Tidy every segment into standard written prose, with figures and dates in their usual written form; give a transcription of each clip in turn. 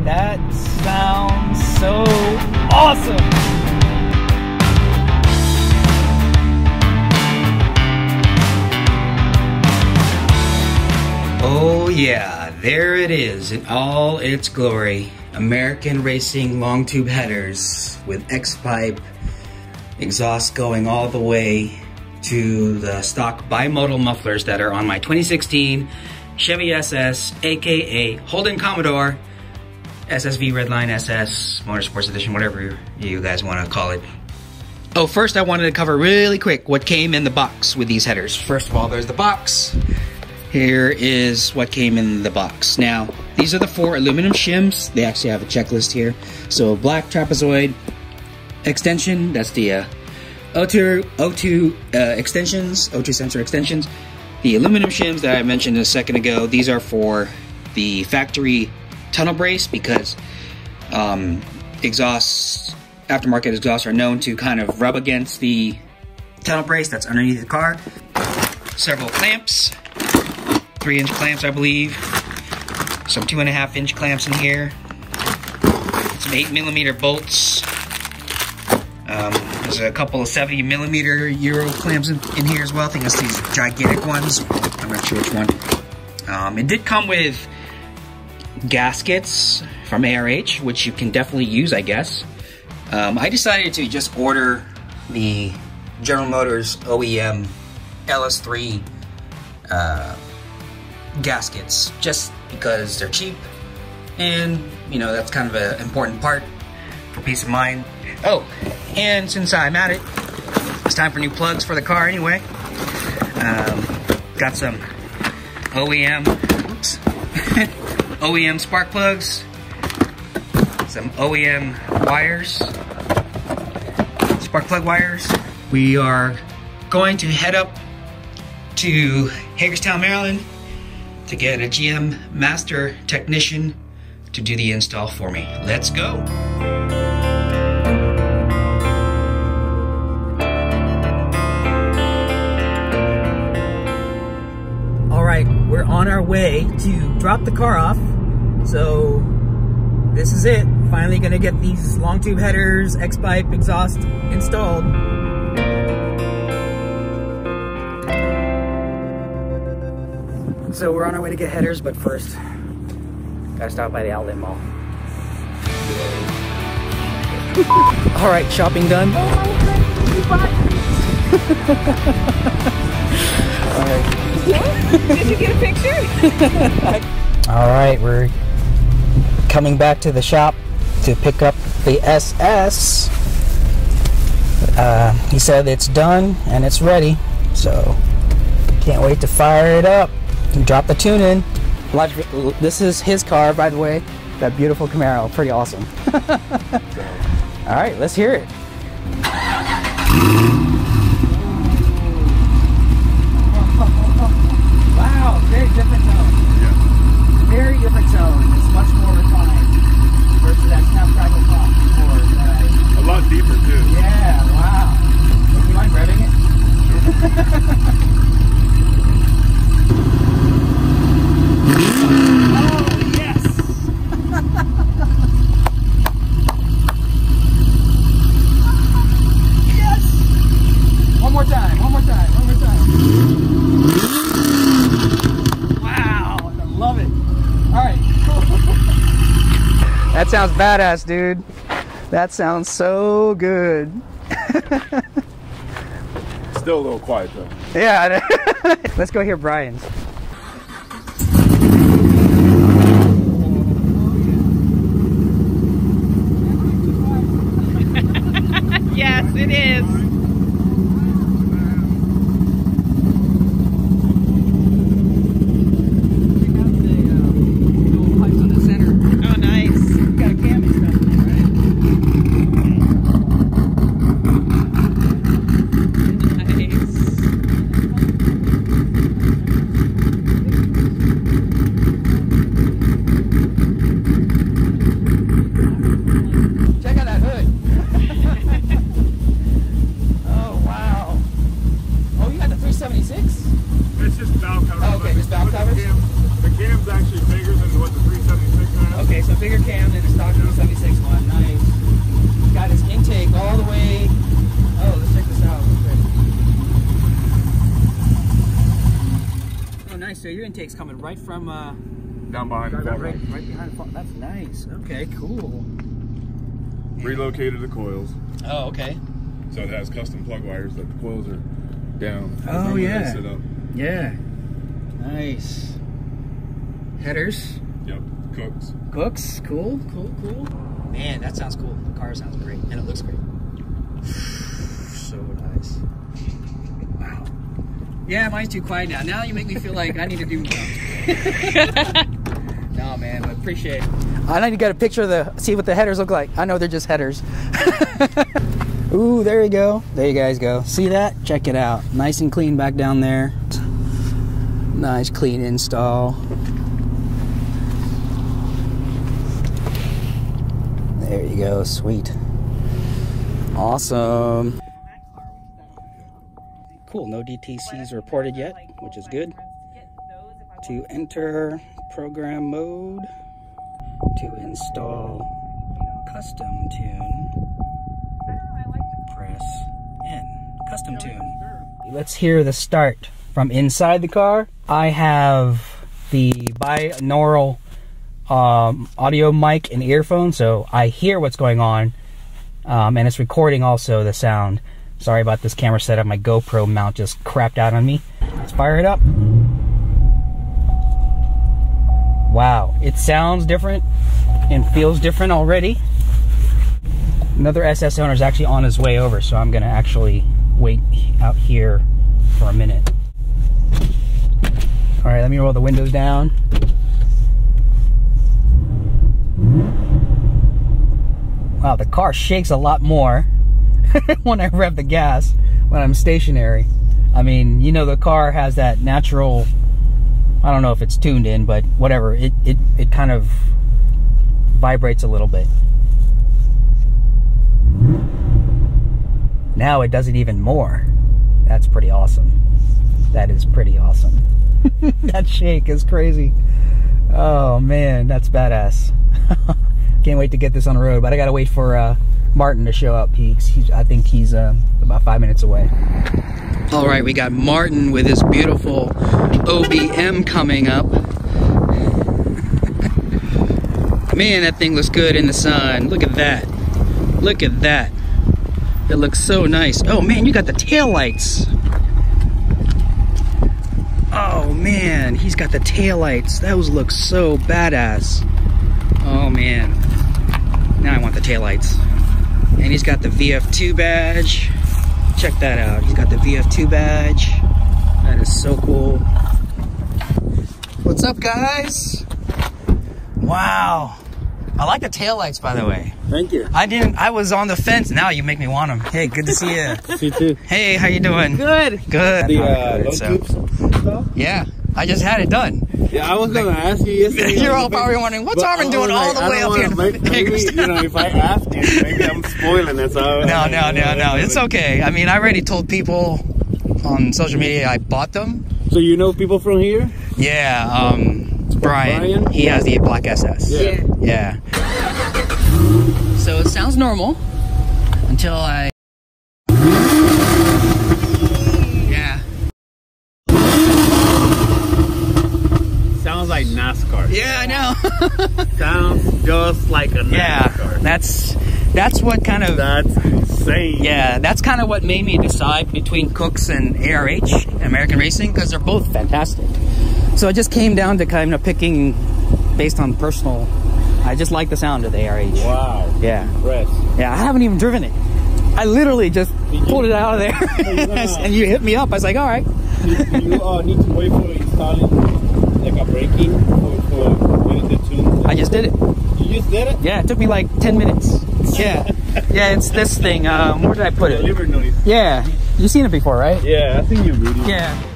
That sounds so awesome. Oh yeah, there it is in all its glory. American Racing long tube headers with X-pipe exhaust going all the way to the stock bimodal mufflers that are on my 2016 Chevy SS, aka Holden Commodore, SSV Redline SS, Motorsports Edition, whatever you guys want to call it. Oh, first I wanted to cover really quick what came in the box with these headers. First of all, there's the box. Here is what came in the box. Now, these are the 4 aluminum shims. They actually have a checklist here. So, black trapezoid extension, that's the O2 extensions, O2 sensor extensions. The aluminum shims that I mentioned a second ago, these are for the factory tunnel brace because exhausts, aftermarket exhausts are known to kind of rub against the tunnel brace that's underneath the car. Several clamps. 3-inch clamps, I believe. Some 2.5-inch clamps in here. Some 8mm bolts. There's a couple of 70mm Euro clamps in here as well. I think it's these gigantic ones. I'm not sure which one. It did come with gaskets from ARH, which you can definitely use, I guess. I decided to just order the General Motors OEM LS3 gaskets just because they're cheap and you know that's kind of an important part for peace of mind. Oh, and since I'm at it, it's time for new plugs for the car anyway. Got some OEM OEM spark plugs, some OEM wires, spark plug wires. We are going to head up to Hagerstown, Maryland to get a GM master technician to do the install for me. Let's go. All right, we're on our way to drop the car off. So this is it. Finally gonna get these long tube headers, X-pipe exhaust installed. So we're on our way to get headers, but first, gotta stop by the outlet mall. All right, shopping done. All right. Did you get a picture? All right, we're coming back to the shop to pick up the SS. He said it's done and it's ready, so can't wait to fire it up. Drop the tune in. This is his car, by the way. That beautiful Camaro. Pretty awesome. All right, let's hear it. Wow, very different tone. Yeah. Very different tone. It's much more refined versus that snap crackle pop before. A lot deeper too. Yeah, wow. Do you mind revving it? That sounds badass, dude. That sounds so good. Still a little quiet though. Yeah. Let's go hear Brian's. Yes, it is. jammed in a stock 376 one. Nice. Got his intake all the way. Oh, let's check this out. Oh, nice. So your intake's coming right from Down behind the right behind the phone. That's nice. Okay, cool. Relocated the coils. Oh, okay. So it has custom plug wires that the coils are down. Oh, yeah. Sit up. Yeah. Nice. Headers. Yep. Cooks. Cooks. Cool. Man, that sounds cool. The car sounds great. And it looks great. So nice. Wow. Yeah, mine's too quiet now. Now you make me feel like I need to do more. No, man, I appreciate it. I need to get a picture of see what the headers look like. I know they're just headers. Ooh, there you go. There you guys go. See that? Check it out. Nice and clean back down there. Nice clean install. There you go. Sweet. Awesome. Cool. No DTCs reported yet, which is good. To enter program mode. To install custom tune. Press N. Custom tune. Let's hear the start from inside the car. I have the binaural audio mic and earphone, so I hear what's going on, and it's recording also the sound. Sorry about this camera setup. My GoPro mount just crapped out on me. Let's fire it up. Wow, it sounds different and feels different already. Another SS owner is actually on his way over, so I'm gonna actually wait out here for a minute. All right, let me roll the windows down. Wow, the car shakes a lot more when I rev the gas when I'm stationary. I mean, you know, the car has that natural, I don't know if it's tuned in, but whatever, it kind of vibrates a little bit. Now it does it even more. That's pretty awesome. That is pretty awesome. That shake is crazy. Oh man, that's badass. Can't wait to get this on the road, but I gotta wait for Martin to show up. I think he's about 5 minutes away. All right, we got Martin with his beautiful OBM coming up. Man, that thing looks good in the sun. Look at that. Look at that. It looks so nice. Oh man, you got the taillights. Oh man, he's got the taillights. Those look so badass. Oh man. Now I want the taillights. And he's got the VF2 badge. Check that out. He's got the VF2 badge. That is so cool. What's up, guys? Wow. I like the taillights, by the way. Thank you. I was on the fence. Now you make me want them. Hey, good to see you. See you too. Hey, how you doing? Good. Good. The Good, long tube stuff? yeah, I just had it done. Yeah, I was gonna ask you yesterday. You're all probably wondering, what's Arvin doing all the way up here? Maybe, you know, if I ask you, maybe I'm spoiling it. So No. It's okay. I mean, I already told people on social media I bought them. So you know people from here? Yeah, Brian. He has the black SS. Yeah. So it sounds normal until I. Yeah. Sounds like NASCAR. Yeah, I know. Sounds just like a NASCAR. Yeah, that's what kind of. That's insane. Yeah, that's kind of what made me decide between Cooks and ARH, American Racing, because they're both fantastic. So it just came down to kind of picking based on personal. I just like the sound of the ARH. Wow. Yeah. Fresh. Yeah, I haven't even driven it. I literally just pulled it out of there, and you hit me up. I was like, all right. You need to wait for installing like a braking for getting the tune. I just did it. You just did it? Yeah, it took me like 10 minutes. Yeah. Yeah, it's this thing. Where did I put it? Liver noise. Yeah. You've seen it before, right? Yeah, I think you video. Yeah.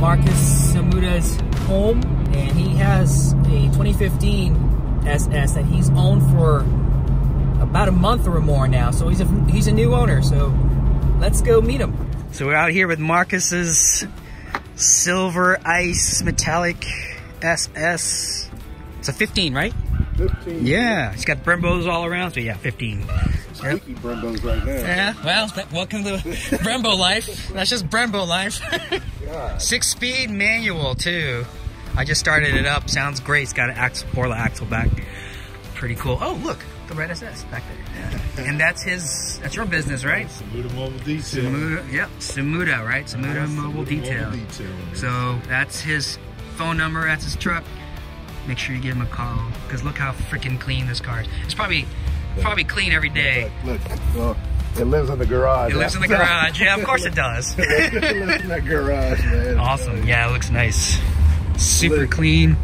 Marcus Samuta's home, and he has a 2015 SS that he's owned for about a month or more now. So he's a new owner. So let's go meet him. So we're out here with Marcus's Silver Ice Metallic SS. It's a 15, right? 15. Yeah, it's got Brembos all around. So yeah, 15. Speaking Brembos right now. Yeah, well, welcome to Brembo life. That's just Brembo life. 6-speed manual too. I just started it up. Sounds great. It's got an Porla axle back. Pretty cool. Oh, look, the red SS back there. Yeah. And that's your business, right? Samuda Mobile Detail. Samuda, yep, Samuda, right? Samuda Mobile Detail. So that's his phone number. That's his truck. Make sure you give him a call, because look how freaking clean this car is. It's probably clean every day. Look, well, it lives in the garage. It lives in the garage. Yeah, of course it does. It lives in that garage, man. Awesome. Yeah, it looks nice. Super clean.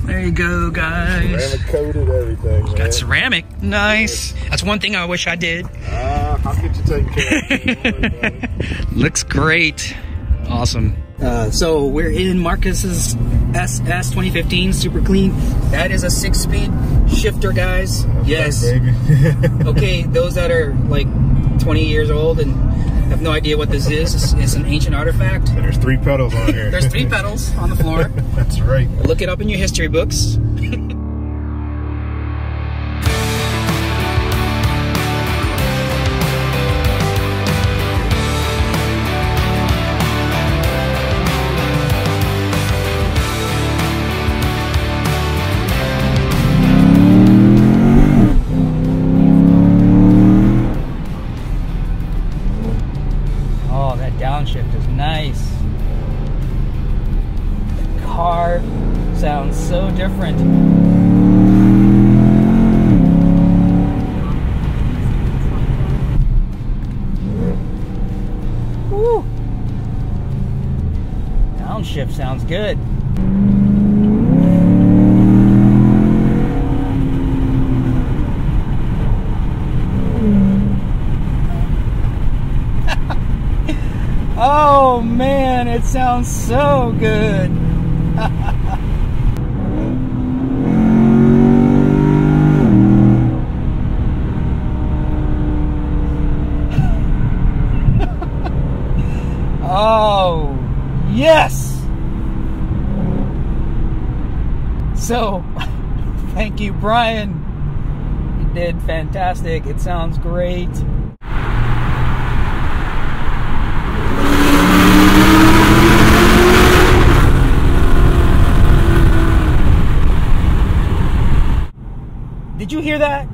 There you go, guys. Ceramic coated everything, man. Got ceramic. Nice. That's one thing I wish I did. I'll get you taken care of. Looks great. Awesome. So we're in Marcus's SS 2015, super clean. That is a 6-speed shifter, guys. Yes. Baby. Okay, those that are like 20 years old and have no idea what this is, it's an ancient artifact. There's 3 pedals on here. There's 3 pedals on the floor. That's right. Look it up in your history books. Downshift is nice. The car sounds so different. Woo! Downshift sounds good. Oh man, it sounds so good. Oh, yes. So, thank you, Brian. You did fantastic. It sounds great. Did you hear that?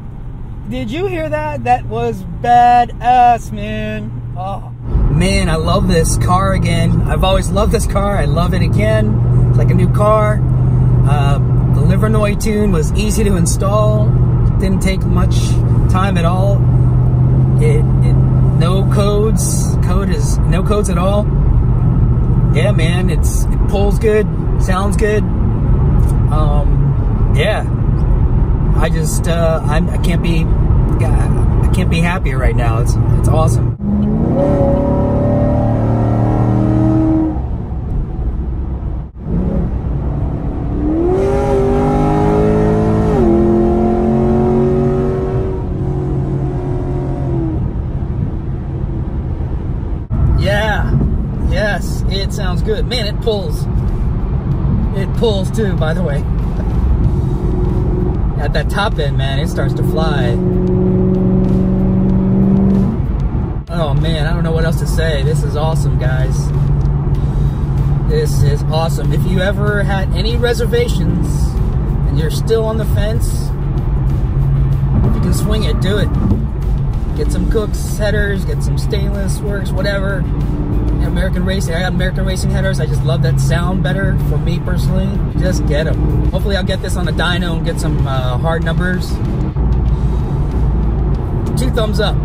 Did you hear that? That was badass, man. Oh, man, I love this car again. I've always loved this car. I love it again. It's like a new car. The Livernois tune was easy to install. Didn't take much time at all. No codes. No codes at all. Yeah, man, it pulls good. Sounds good. Yeah. I just I can't be happier right now. It's awesome. Yeah. Yes, it sounds good. Man, it pulls. It pulls too, by the way. At that top end, man, it starts to fly. Oh man, I don't know what else to say. This is awesome, guys. This is awesome. If you ever had any reservations and you're still on the fence, if you can swing it, do it. Get some Cooks headers, get some stainless works, whatever. American Racing. I got American Racing headers. I just love that sound better for me personally. Just get them. Hopefully I'll get this on the dyno and get some hard numbers. 2 thumbs up.